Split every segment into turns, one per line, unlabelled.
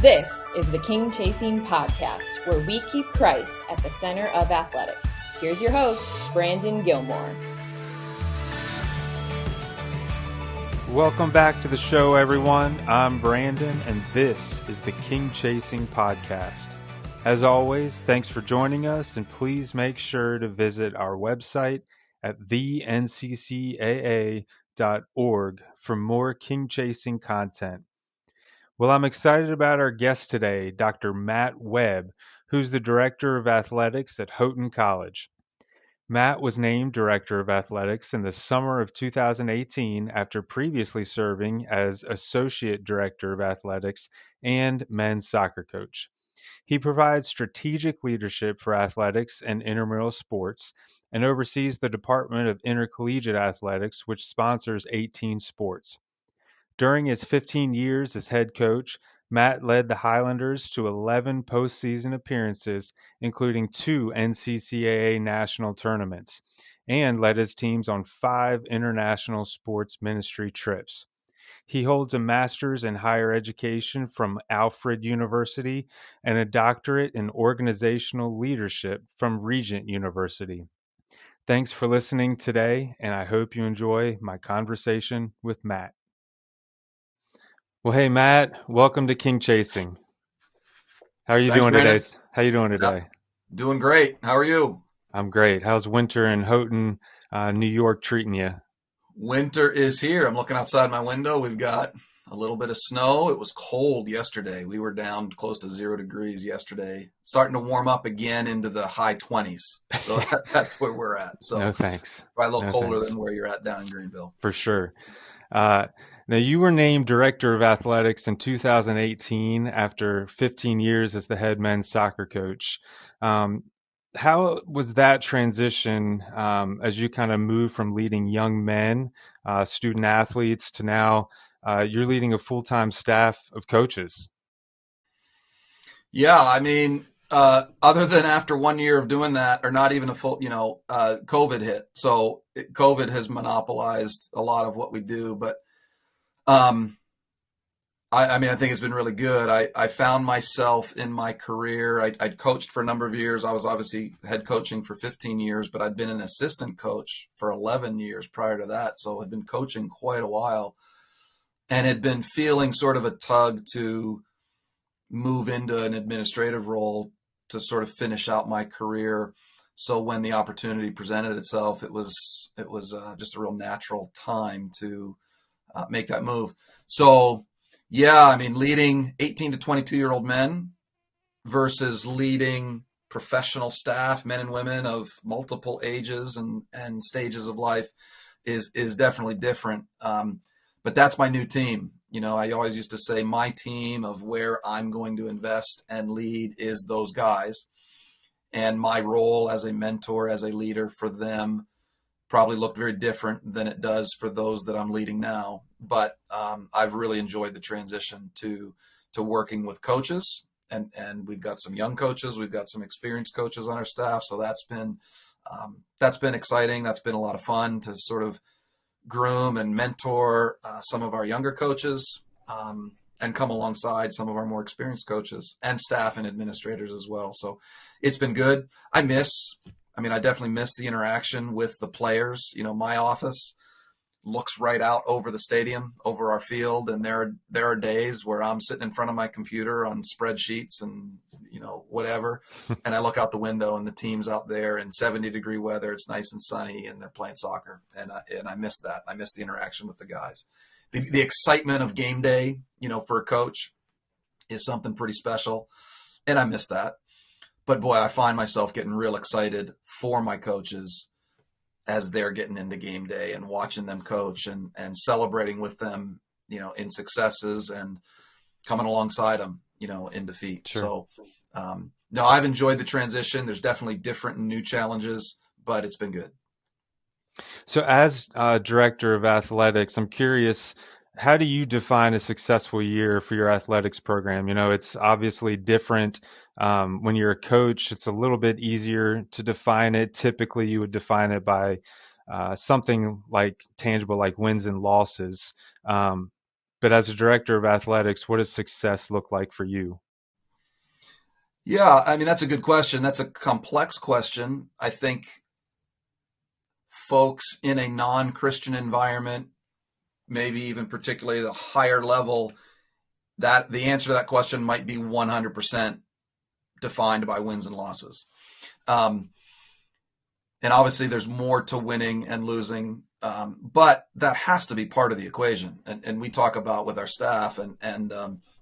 This is the King Chasing Podcast, where we keep Christ at the center of athletics. Here's your host, Brandon Gilmore.
Welcome back to the show, everyone. I'm Brandon, and this is the King Chasing Podcast. As always, thanks for joining us, and please make sure to visit our website at theNCCAA.org for more King Chasing content. Well, I'm excited about our guest today, Dr. Matt Webb, who's the Director of Athletics at Houghton College. Matt was named Director of Athletics in the summer of 2018 after previously serving as Associate Director of Athletics and men's soccer coach. He provides strategic leadership for athletics and intramural sports and oversees the Department of Intercollegiate Athletics, which sponsors 18 sports. During his 15 years as head coach, Matt led the Highlanders to 11 postseason appearances, including 2 NCCAA national tournaments, and led his teams on 5 international sports ministry trips. He holds a master's in higher education from Alfred University and a doctorate in organizational leadership from Regent University. Thanks for listening today, and I hope you enjoy my conversation with Matt. Well, hey, Matt, welcome to King Chasing. How are you doing today? How you doing today?
Doing great. How are you?
I'm great. How's winter in Houghton, New York treating you?
Winter is here. I'm looking outside my window. We've got a little bit of snow. It was cold yesterday. We were down close to 0 degrees yesterday. Starting to warm up again into the high 20s. So that's where we're at. So
no thanks.
Probably a little colder than where you're at down in Greenville.
For sure. Now, you were named Director of Athletics in 2018 after 15 years as the head men's soccer coach. How was that transition as you kind of moved from leading young men, student athletes, to now you're leading a full-time staff of coaches?
Yeah, I mean, other than after 1 year of doing that, or not even a full, COVID hit. So COVID has monopolized a lot of what we do. But I think it's been really good. I found myself in my career. I'd coached for a number of years. I was obviously head coaching for 15 years, but I'd been an assistant coach for 11 years prior to that. So I'd been coaching quite a while and had been feeling sort of a tug to move into an administrative role to sort of finish out my career. So when the opportunity presented itself, it was just a real natural time to make that move. So yeah, I mean, leading 18 to 22-year-old men versus leading professional staff, men and women of multiple ages and stages of life is definitely different. But that's my new team. I always used to say my team of where I'm going to invest and lead is those guys. And my role as a mentor, as a leader for them probably looked very different than it does for those that I'm leading now. But I've really enjoyed the transition to working with coaches. And we've got some young coaches. We've got some experienced coaches on our staff. So that's been exciting. That's been a lot of fun to sort of groom and mentor some of our younger coaches and come alongside some of our more experienced coaches and staff and administrators as well. So it's been good. I definitely miss the interaction with the players. My office looks right out over the stadium, over our field. And there are days where I'm sitting in front of my computer on spreadsheets and, whatever. And I look out the window and the team's out there in 70-degree weather. It's nice and sunny and they're playing soccer. And I miss that. I miss the interaction with the guys. The excitement of game day, for a coach is something pretty special. And I miss that. But boy, I find myself getting real excited for my coaches as they're getting into game day and watching them coach and celebrating with them, in successes and coming alongside them, in defeat.
Sure.
So, no, I've enjoyed the transition. There's definitely different and new challenges, but it's been good.
So as Director of Athletics, I'm curious, how do you define a successful year for your athletics program? It's obviously different. When you're a coach, it's a little bit easier to define it. Typically, you would define it by something like tangible, like wins and losses. But as a director of athletics, what does success look like for you?
Yeah, I mean, that's a good question. That's a complex question. I think folks in a non-Christian environment, maybe even particularly at a higher level, that the answer to that question might be 100% defined by wins and losses. And obviously there's more to winning and losing, but that has to be part of the equation. And we talk about with our staff, and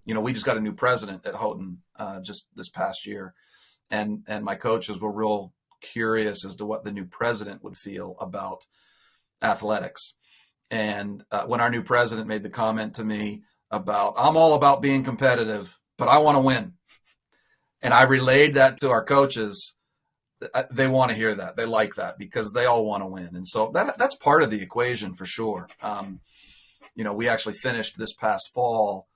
we just got a new president at Houghton just this past year, and my coaches were real curious as to what the new president would feel about athletics. And when our new president made the comment to me about, I'm all about being competitive, but I want to win. And I relayed that to our coaches. They want to hear that. They like that because they all want to win. And so that's part of the equation for sure. We actually finished this past fall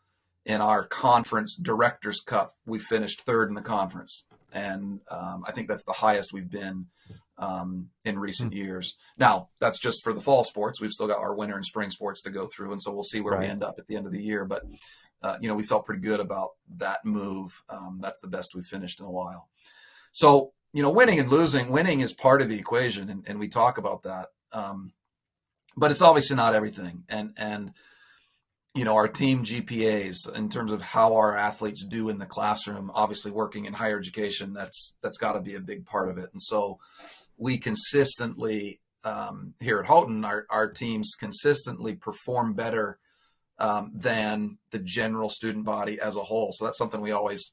in our conference Directors Cup. We finished third in the conference. And I think that's the highest we've been in recent years. Now, that's just for the fall sports. We've still got our winter and spring sports to go through. And so we'll see where we end up at the end of the year. But, we felt pretty good about that move. That's the best we've finished in a while. So, winning and losing, winning is part of the equation. And we talk about that. But it's obviously not everything. And our team GPAs in terms of how our athletes do in the classroom, obviously working in higher education, that's got to be a big part of it. And so we consistently here at Houghton, our teams consistently perform better than the general student body as a whole. So that's something we always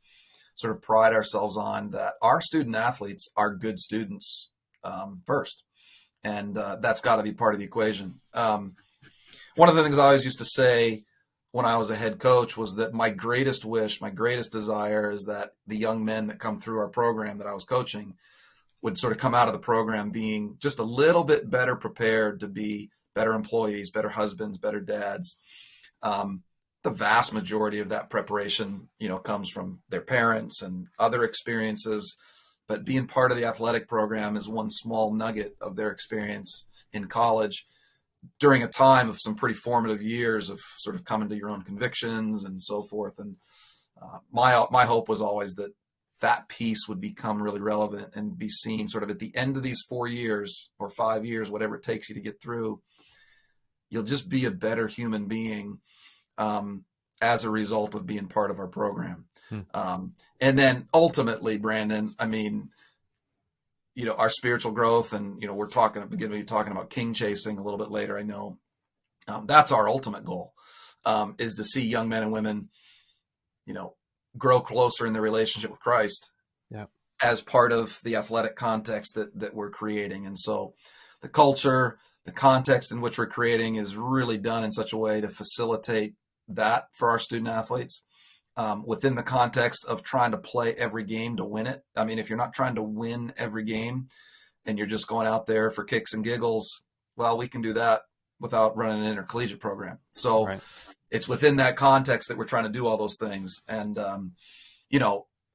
sort of pride ourselves on, that our student athletes are good students first. And that's got to be part of the equation. One of the things I always used to say when I was a head coach was that my greatest wish, my greatest desire is that the young men that come through our program that I was coaching would sort of come out of the program being just a little bit better prepared to be better employees, better husbands, better dads. The vast majority of that preparation, comes from their parents and other experiences, but being part of the athletic program is one small nugget of their experience in college during a time of some pretty formative years of sort of coming to your own convictions and so forth. And my hope was always that piece would become really relevant and be seen sort of at the end of these 4 years or 5 years, whatever it takes you to get through. You'll just be a better human being as a result of being part of our program. And then ultimately, Brandon, I mean, our spiritual growth, and, we're going to be talking about king chasing a little bit later, I know. That's our ultimate goal, is to see young men and women, grow closer in their relationship with Christ as part of the athletic context that we're creating. And so the culture, the context in which we're creating is really done in such a way to facilitate that for our student athletes. Within the context of trying to play every game to win it. I mean, if you're not trying to win every game and you're just going out there for kicks and giggles, well, we can do that without running an intercollegiate program. So It's within that context that we're trying to do all those things. And,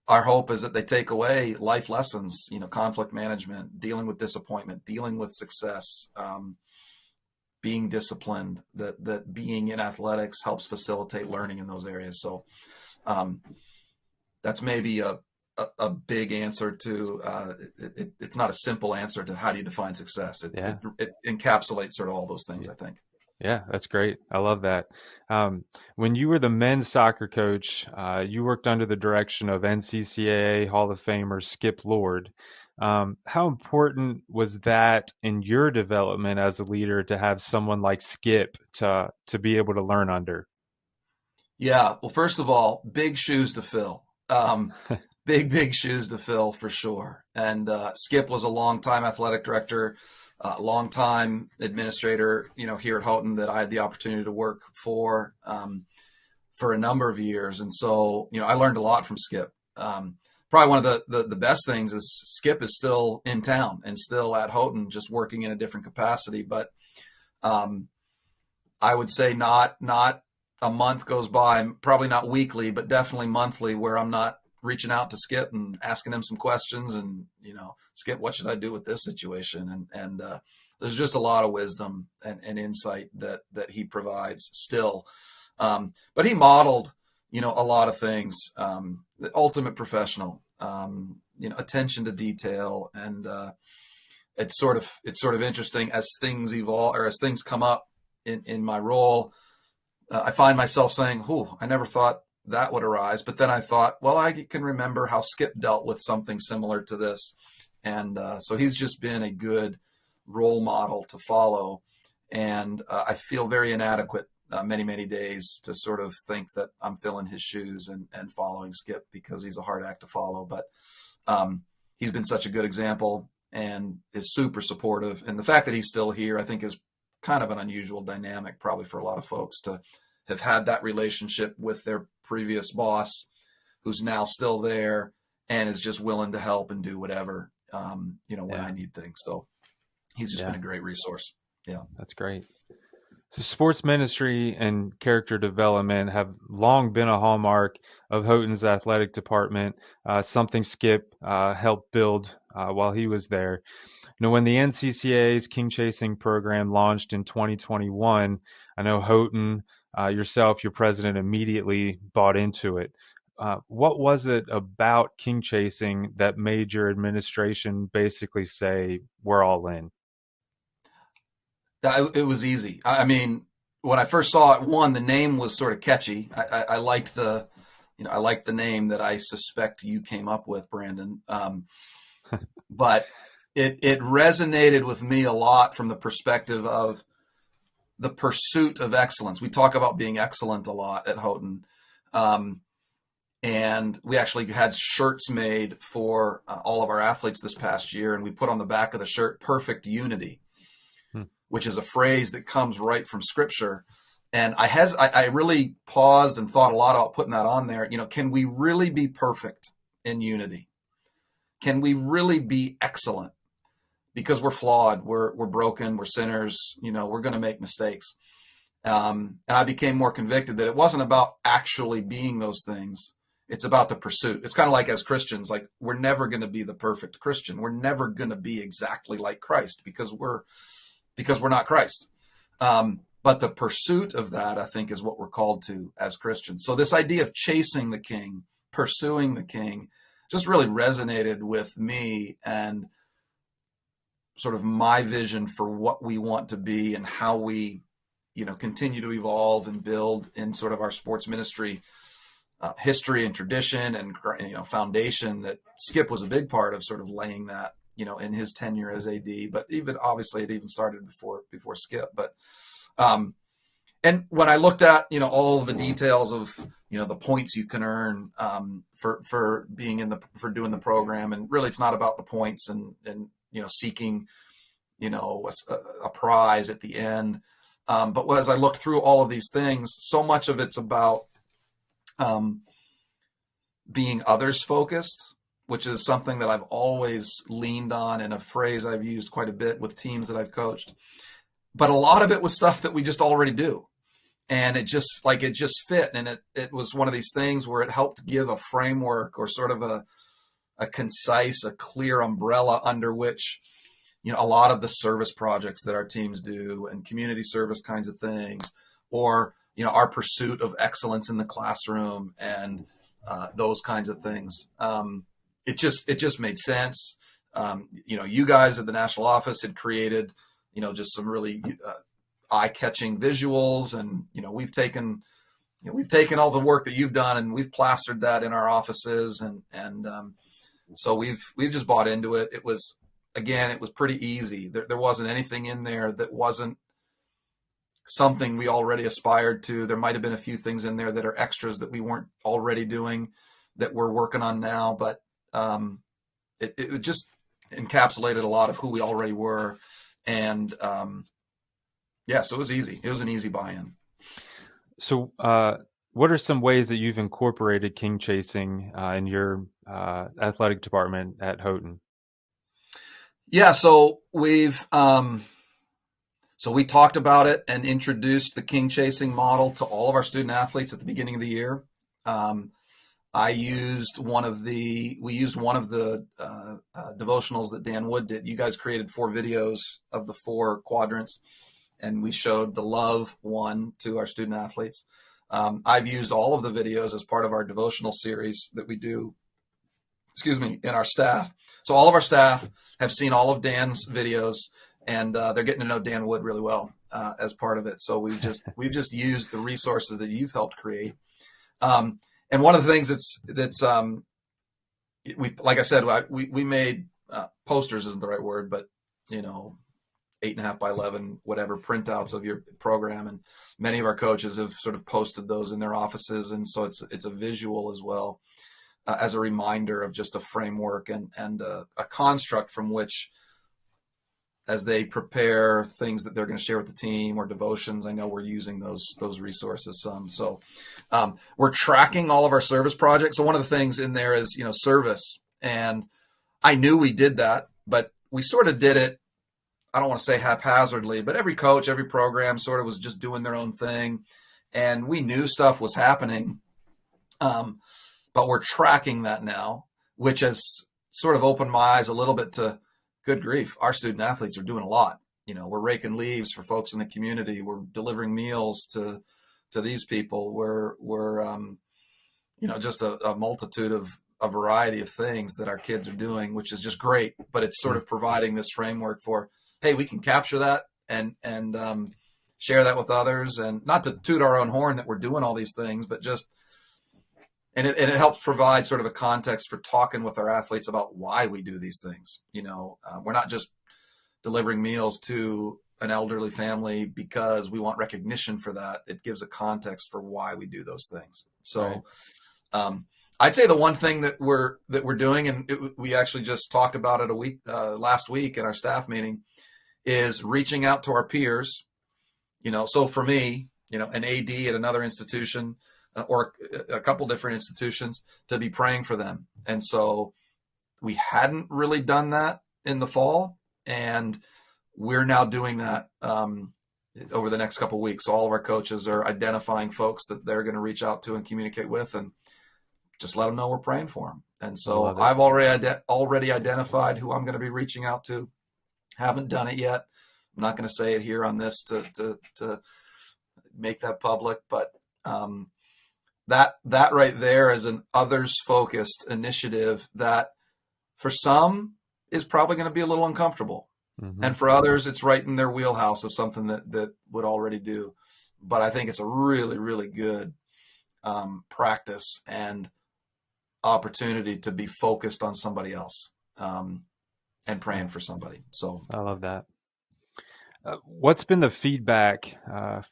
our hope is that they take away life lessons, conflict management, dealing with disappointment, dealing with success, being disciplined, that being in athletics helps facilitate learning in those areas. So, that's maybe a big answer to it's not a simple answer to how do you define success. It encapsulates sort of all those things, I think.
Yeah, that's great. I love that. When you were the men's soccer coach, you worked under the direction of NCCAA Hall of Famer Skip Lord. How important was that in your development as a leader to have someone like Skip to be able to learn under?
Yeah. Well, first of all, big shoes to fill. Big shoes to fill for sure. And Skip was a longtime athletic director, longtime administrator, here at Houghton that I had the opportunity to work for a number of years. And so, I learned a lot from Skip. Probably one of the best things is Skip is still in town and still at Houghton, just working in a different capacity. But I would say not a month goes by, probably not weekly, but definitely monthly, where I'm not reaching out to Skip and asking him some questions and, Skip, what should I do with this situation? And there's just a lot of wisdom and insight that he provides still. But he modeled, a lot of things, the ultimate professional, attention to detail. And it's sort of interesting as things evolve or as things come up in my role. I find myself saying, I never thought that would arise. But then I thought, well, I can remember how Skip dealt with something similar to this. And so he's just been a good role model to follow. And I feel very inadequate many, many days to sort of think that I'm filling his shoes and following Skip, because he's a hard act to follow. But he's been such a good example and is super supportive. And the fact that he's still here, I think, is kind of an unusual dynamic probably for a lot of folks to have had that relationship with their previous boss, who's now still there and is just willing to help and do whatever, when I need things. So he's just been a great resource. Yeah.
That's great. So sports ministry and character development have long been a hallmark of Houghton's athletic department, something Skip helped build while he was there. When the NCCA's King Chasing program launched in 2021, I know Houghton, yourself, your president, immediately bought into it. What was it about King Chasing that made your administration basically say, we're all in?
It was easy. I mean, when I first saw it, the name was sort of catchy. I liked the name that I suspect you came up with, Brandon. But it resonated with me a lot from the perspective of the pursuit of excellence. We talk about being excellent a lot at Houghton. And we actually had shirts made for all of our athletes this past year. And we put on the back of the shirt, perfect unity, which is a phrase that comes right from Scripture. And I really paused and thought a lot about putting that on there. Can we really be perfect in unity? Can we really be excellent? Because we're flawed, we're broken, we're sinners, we're going to make mistakes. And I became more convicted that it wasn't about actually being those things. It's about the pursuit. It's kind of like as Christians, like we're never going to be the perfect Christian. We're never going to be exactly like Christ because we're not Christ. But the pursuit of that, I think, is what we're called to as Christians. So this idea of chasing the King, pursuing the King, just really resonated with me and sort of my vision for what we want to be and how we, continue to evolve and build in sort of our sports ministry history and tradition and, foundation that Skip was a big part of sort of laying that, in his tenure as AD, but even obviously it even started before Skip. But, and when I looked at, all of the details of, the points you can earn for being for doing the program, and really it's not about the points and seeking, a prize at the end. But as I looked through all of these things, so much of it's about being others focused, which is something that I've always leaned on and a phrase I've used quite a bit with teams that I've coached. But a lot of it was stuff that we just already do. And it just fit. And it was one of these things where it helped give a framework or sort of a concise, a clear umbrella under which, a lot of the service projects that our teams do and community service kinds of things, or, our pursuit of excellence in the classroom and those kinds of things. It just made sense. You guys at the national office had created, just some really eye-catching visuals, and we've taken all the work that you've done and we've plastered that in our offices, and so we've just bought into it. It was pretty easy. There wasn't anything in there that wasn't something we already aspired to. There might have been a few things in there that are extras that we weren't already doing that we're working on now, but it just encapsulated a lot of who we already were. And so it was easy. It was an easy buy-in.
So what are some ways that you've incorporated King Chasing in your athletic department at Houghton?
Yeah, so we talked about it and introduced the King Chasing model to all of our student athletes at the beginning of the year. We used one of the devotionals that Dan Wood did. You guys created 4 videos of the 4 quadrants, and we showed the love one to our student athletes. I've used all of the videos as part of our devotional series that we do, in our staff. So all of our staff have seen all of Dan's videos, and they're getting to know Dan Wood really well as part of it. So we've just used the resources that you've helped create. And one of the things that's like I said, we made posters isn't the right word, but 8.5 by 11, whatever, printouts of your program. And many of our coaches have sort of posted those in their offices. And so it's a visual as well, as a reminder of just a framework and a construct from which, as they prepare things that they're going to share with the team or devotions, I know we're using those resources some. So we're tracking all of our service projects. So one of the things in there is, service. And I knew we did that, but we sort of did it, I don't want to say haphazardly, but every coach, every program sort of was just doing their own thing. And we knew stuff was happening, but we're tracking that now, which has sort of opened my eyes a little bit to, good grief, our student athletes are doing a lot. We're raking leaves for folks in the community. We're delivering meals to these people. We're just a multitude of a variety of things that our kids are doing, which is just great. But it's sort of providing this framework for, hey, we can capture that and share that with others, and not to toot our own horn that we're doing all these things, but just, and it helps provide sort of a context for talking with our athletes about why we do these things. We're not just delivering meals to an elderly family because we want recognition for that. It gives a context for why we do those things. So right. I'd say the one thing that we're doing, and we actually just talked about it last week in our staff meeting, is reaching out to our peers. So for me, an AD at another institution, or a couple different institutions, to be praying for them. And so we hadn't really done that in the fall, and we're now doing that over the next couple of weeks. So all of our coaches are identifying folks that they're going to reach out to and communicate with, and just let them know we're praying for them. And so I've already identified who I'm going to be reaching out to. Haven't done it yet. I'm not going to say it here on this to make that public, but that right there is an others-focused initiative that for some is probably going to be a little uncomfortable. Mm-hmm. And for others, it's right in their wheelhouse of something that would already do. But I think it's a really, really good practice and opportunity to be focused on somebody else and praying for somebody. So
I love that. What's been the feedback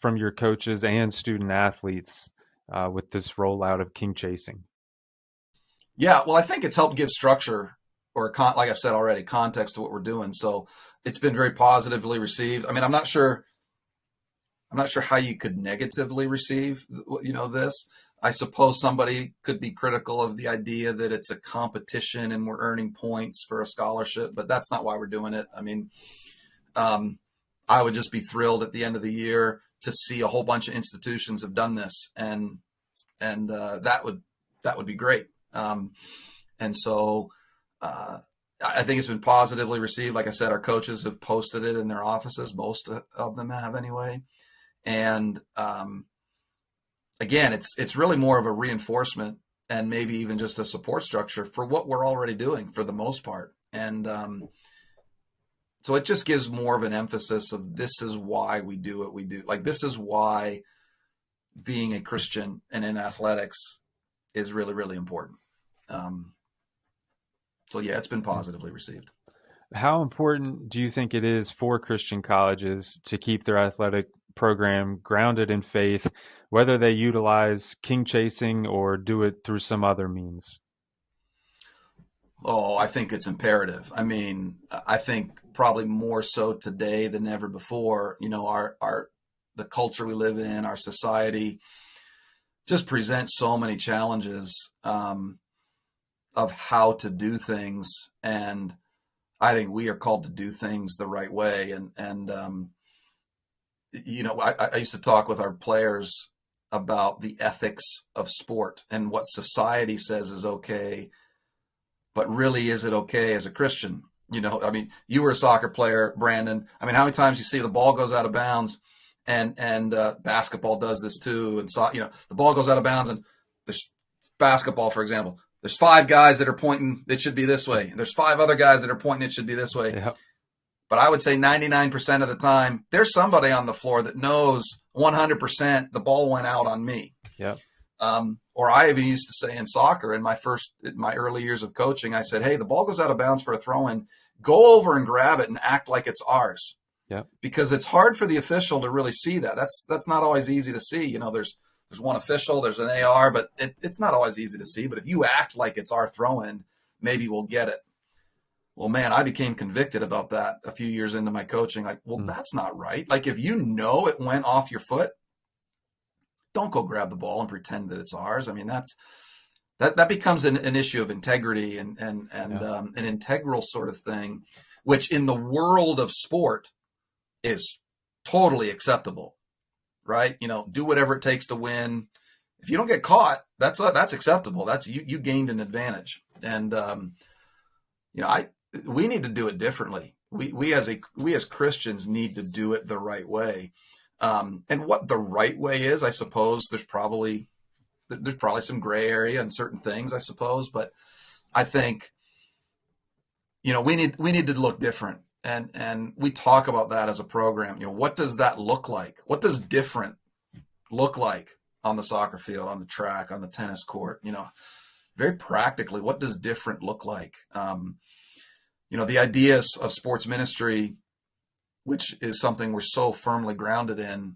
from your coaches and student athletes with this rollout of king chasing?
Yeah, well, I think it's helped give structure, or like I've said already, context to what we're doing. So it's been very positively received. I mean, I'm not sure how you could negatively receive, this. I suppose somebody could be critical of the idea that it's a competition and we're earning points for a scholarship, but that's not why we're doing it. I mean, I would just be thrilled at the end of the year to see a whole bunch of institutions have done this, and that would be great. And so I think it's been positively received. Like I said, our coaches have posted it in their offices. Most of them have anyway. And again, it's really more of a reinforcement and maybe even just a support structure for what we're already doing for the most part. And so it just gives more of an emphasis of, this is why we do what we do. Like, this is why being a Christian and in athletics is really, really important. So yeah, it's been positively received.
How important do you think it is for Christian colleges to keep their athletic program grounded in faith, whether they utilize king chasing or do it through some other means?
Oh, I think it's imperative. I mean, I think probably more so today than ever before. The culture we live in, our society, just presents so many challenges of how to do things, and I think we are called to do things the right way. And I used to talk with our players about the ethics of sport and what society says is okay, but really, is it okay as a Christian? I mean, you were a soccer player, Brandon. I mean, how many times you see the ball goes out of bounds and basketball does this too. And so, the ball goes out of bounds, and there's basketball, for example. There's 5 guys that are pointing, it should be this way. And there's 5 other guys that are pointing, it should be this way.
Yep.
But I would say 99% of the time, there's somebody on the floor that knows 100% the ball went out on me.
Yep.
Or I even used to say in soccer, in my early years of coaching, I said, hey, the ball goes out of bounds for a throw-in. Go over and grab it and act like it's ours.
Yep.
Because it's hard for the official to really see that. That's not always easy to see. There's one official, there's an AR, but it's not always easy to see. But if you act like it's our throw-in, maybe we'll get it. Well, man, I became convicted about that a few years into my coaching. Like, well, that's not right. Like, if you know it went off your foot, don't go grab the ball and pretend that it's ours. I mean, that becomes an issue of integrity and an integral sort of thing, which in the world of sport is totally acceptable, right? Do whatever it takes to win. If you don't get caught, that's acceptable. That's you gained an advantage. And we need to do it differently. We as Christians need to do it the right way. And what the right way is, I suppose there's probably some gray area in certain things, I suppose, but I think, we need to look different. And we talk about that as a program. What does that look like? What does different look like on the soccer field, on the track, on the tennis court? Very practically, what does different look like? The ideas of sports ministry, which is something we're so firmly grounded in,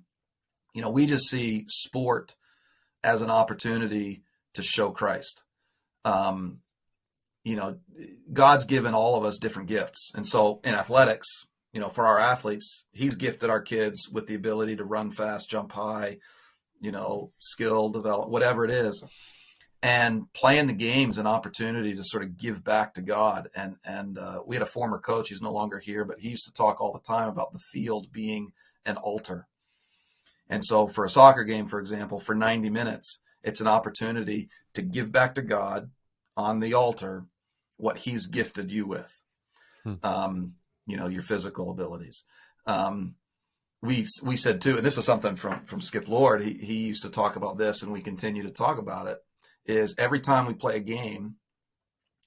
we just see sport as an opportunity to show Christ. God's given all of us different gifts. And so in athletics, for our athletes, he's gifted our kids with the ability to run fast, jump high, skill develop, whatever it is. And playing the game is an opportunity to sort of give back to God. And we had a former coach, he's no longer here, but he used to talk all the time about the field being an altar. And so for a soccer game, for example, for 90 minutes, it's an opportunity to give back to God on the altar what he's gifted you with, your physical abilities. We said too, and this is something from Skip Lord, he used to talk about this, and we continue to talk about it, is every time we play a game,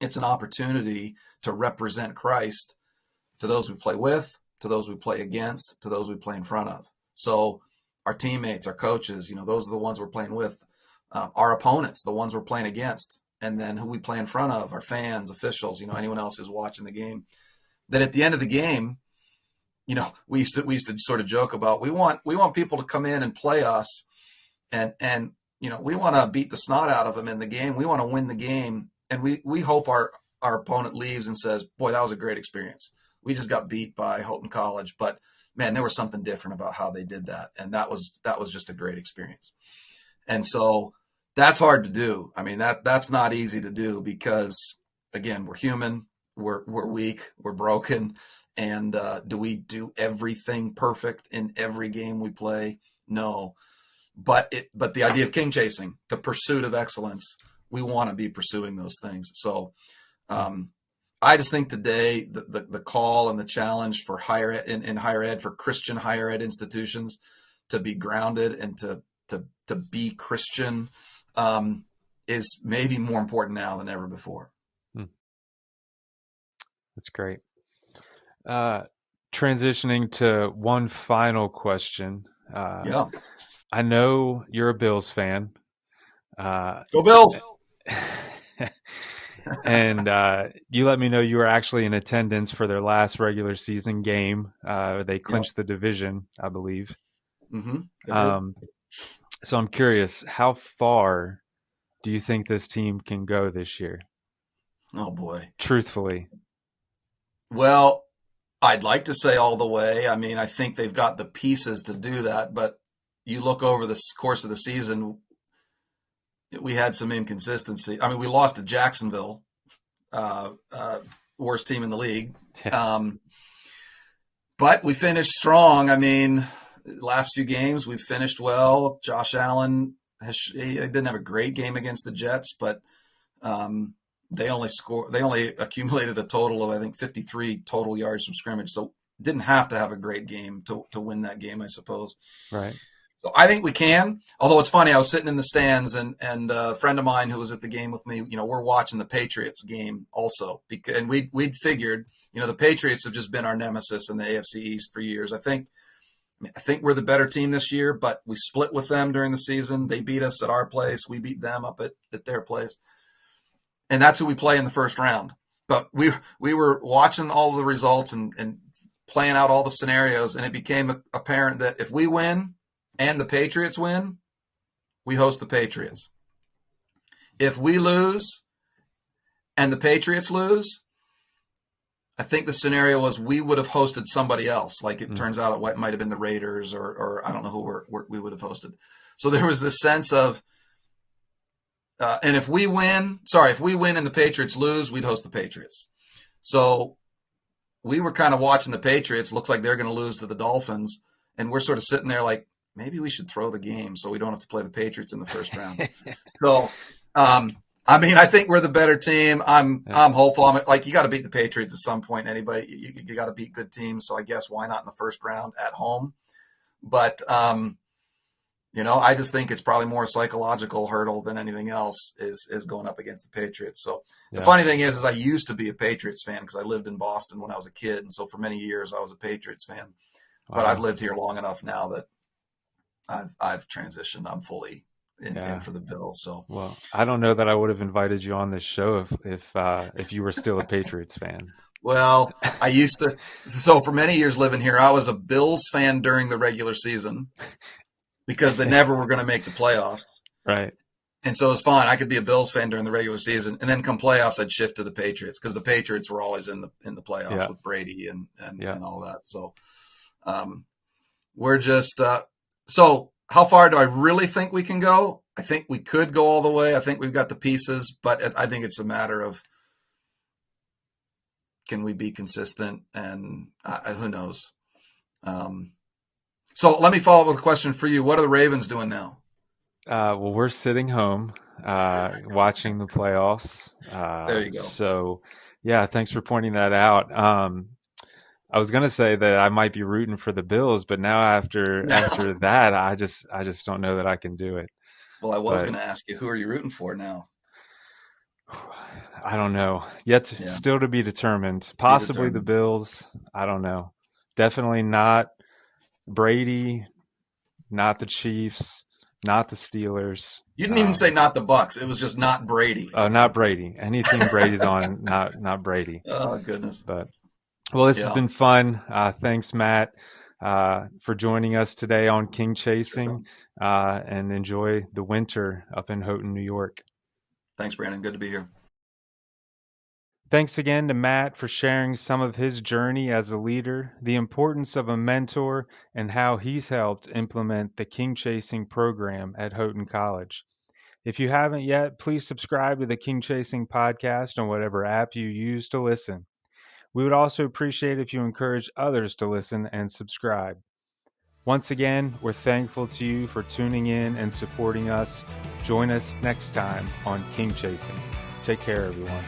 it's an opportunity to represent Christ to those we play with, to those we play against, to those we play in front of. So our teammates, our coaches, those are the ones we're playing with, our opponents, the ones we're playing against, and then who we play in front of, our fans, officials, anyone else who's watching the game. Then at the end of the game, we used to sort of joke about, we want people to come in and play us, and we want to beat the snot out of them in the game. We want to win the game, and we hope our opponent leaves and says, boy, that was a great experience. We just got beat by Houghton College, but man, there was something different about how they did that, and that was just a great experience. And so that's hard to do. I mean, that's not easy to do because, again, we're human, we're weak, we're broken, and do we do everything perfect in every game we play? No. But the idea of king chasing, the pursuit of excellence, we want to be pursuing those things. So I just think today the call and the challenge for higher ed, in higher ed, for Christian higher ed institutions to be grounded and to be Christian is maybe more important now than ever before.
That's great. Transitioning to one final question. I know you're a Bills fan.
Go Bills!
And you let me know you were actually in attendance for their last regular season game. They clinched the division, I believe.
Mm-hmm.
So I'm curious, how far do you think this team can go this year?
Oh, boy.
Truthfully.
Well, I'd like to say all the way. I mean, I think they've got the pieces to do that, but you look over the course of the season, we had some inconsistency. I mean, we lost to Jacksonville, worst team in the league. But we finished strong. I mean, last few games we've finished well. Josh Allen he didn't have a great game against the Jets, but they only accumulated a total of, I think, 53 total yards from scrimmage. So didn't have to have a great game to win that game, I suppose.
Right.
So I think we can. Although it's funny, I was sitting in the stands, and a friend of mine who was at the game with me, we're watching the Patriots game also, and we'd figured, the Patriots have just been our nemesis in the AFC East for years. I think we're the better team this year, but we split with them during the season. They beat us at our place. We beat them up at their place. And that's who we play in the first round. But we were watching all of the results and playing out all the scenarios, and it became apparent that if we win and the Patriots win, we host the Patriots. If we lose and the Patriots lose, I think the scenario was we would have hosted somebody else. Like it turns out it might have been the Raiders or I don't know who we would have hosted. So there was this sense of, and if we win and the Patriots lose, we'd host the Patriots. So we were kind of watching the Patriots. Looks like they're going to lose to the Dolphins. And we're sort of sitting there like, maybe we should throw the game so we don't have to play the Patriots in the first round. So, I think we're the better team. I'm hopeful. You got to beat the Patriots at some point. Anybody, you got to beat good teams. So I guess why not in the first round at home? But, I just think it's probably more a psychological hurdle than anything else is going up against the Patriots. So the funny thing is I used to be a Patriots fan because I lived in Boston when I was a kid. And so for many years I was a Patriots fan. Wow. But I've lived here long enough now that I've transitioned. I'm fully in for the Bills. So,
well, I don't know that I would have invited you on this show if you were still a Patriots fan.
Well, I used to. So for many years living here, I was a Bills fan during the regular season because they never were going to make the playoffs.
Right.
And so it was fine. I could be a Bills fan during the regular season, and then come playoffs, I'd shift to the Patriots because the Patriots were always in the playoffs with Brady and all that. So, we're just. So how far do I really think we can go? I think we could go all the way. I think we've got the pieces, but I think it's a matter of can we be consistent, and who knows. So let me follow up with a question for you. What are the Ravens doing now?
Well, we're sitting home watching the playoffs.
There you go.
So, yeah, thanks for pointing that out. I was gonna say that I might be rooting for the Bills, but now after that, I just don't know that I can do it.
Well, I was gonna ask you, who are you rooting for now?
I don't know. Still to be determined. Possibly the Bills. I don't know. Definitely not Brady, not the Chiefs, not the Steelers.
You didn't even say not the Bucks. It was just not Brady.
Oh, not Brady. Any team Brady's on, not Brady.
Oh, goodness.
But well, this has been fun. Thanks, Matt, for joining us today on King Chasing, and enjoy the winter up in Houghton, New York.
Thanks, Brandon. Good to be here.
Thanks again to Matt for sharing some of his journey as a leader, the importance of a mentor, and how he's helped implement the King Chasing program at Houghton College. If you haven't yet, please subscribe to the King Chasing podcast on whatever app you use to listen. We would also appreciate if you encourage others to listen and subscribe. Once again, we're thankful to you for tuning in and supporting us. Join us next time on King Chasing. Take care, everyone.